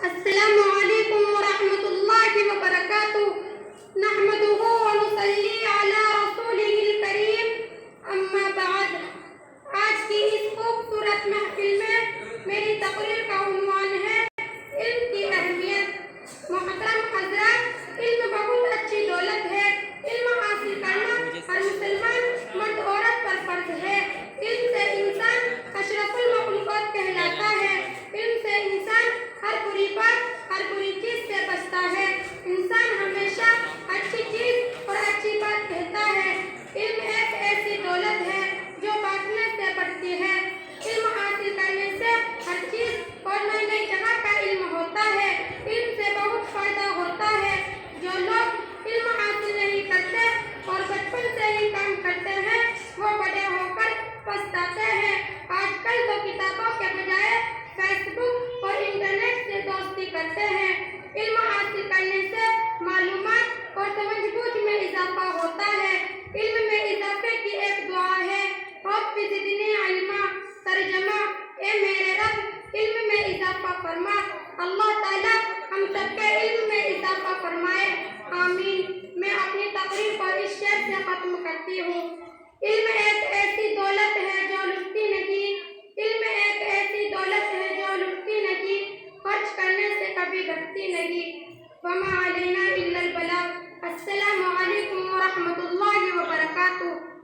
السلام علیکم ورحمۃ اللہ وبرکاتہ نحمده ونصلی علی رسولہ الکریم اما بعد۔ آج کی اس خوبصورت محفل میں میری تقریر کا عنوان ہے علم کی اہمیت۔ محترم حضرات، علم بہت اچھی دولت ہے۔ علم حاصل کرنا ہر مسلمان مرد عورت پر فرض ہے۔ علم سے انسان اشرف المخلوقات کہلاتا ہے۔ علم سے انسان ہر بری بات، ہر بری چیز سے بچتا ہے۔ انسان ہمیشہ اچھی چیز اور اچھی بات کہتا ہے۔ علم ایک ایسی دولت ہے جو بانٹنے سے بڑھتی ہے۔ علم حاصل کرنے سے ہر چیز اور نئی نئی جگہ کا علم ہوتا ہے۔ علم سے بہت فائدہ ہوتا ہے۔ جو لوگ علم حاصل نہیں کرتے اور بچپن سے ہی کام کرتے ہیں، وہ بڑے ہو کر پچھتاتے ہیں۔ آج کل تو کتابوں کے بجائے فیس بک اور انٹرنیٹ سے دوستی کرتے ہیں۔ علم حاصل کرنے سے معلومات اور سمجھ بوجھ میں اضافہ ہوتا ہے۔ علم میں اضافے کی ایک دعا ہے، رب زدنی علما۔ ترجمہ: اے میرے رب، علم میں اضافہ فرما۔ اللہ تعالیٰ ہم سب کے علم میں اضافہ فرمائے، آمین۔ میں اپنی تقریر کو اس شعر سے ختم کرتی ہوں۔ علم ایک ایسی دولت ہے جو لٹتی نہیں۔ علم ایک ایسی دولت ہے جو لٹتی نہیں، خرچ کرنے سے کبھی گھٹتی نہیں۔ وما علینا الا البلاغ۔ السلام علیکم ورحمۃ اللہ وبرکاتہ۔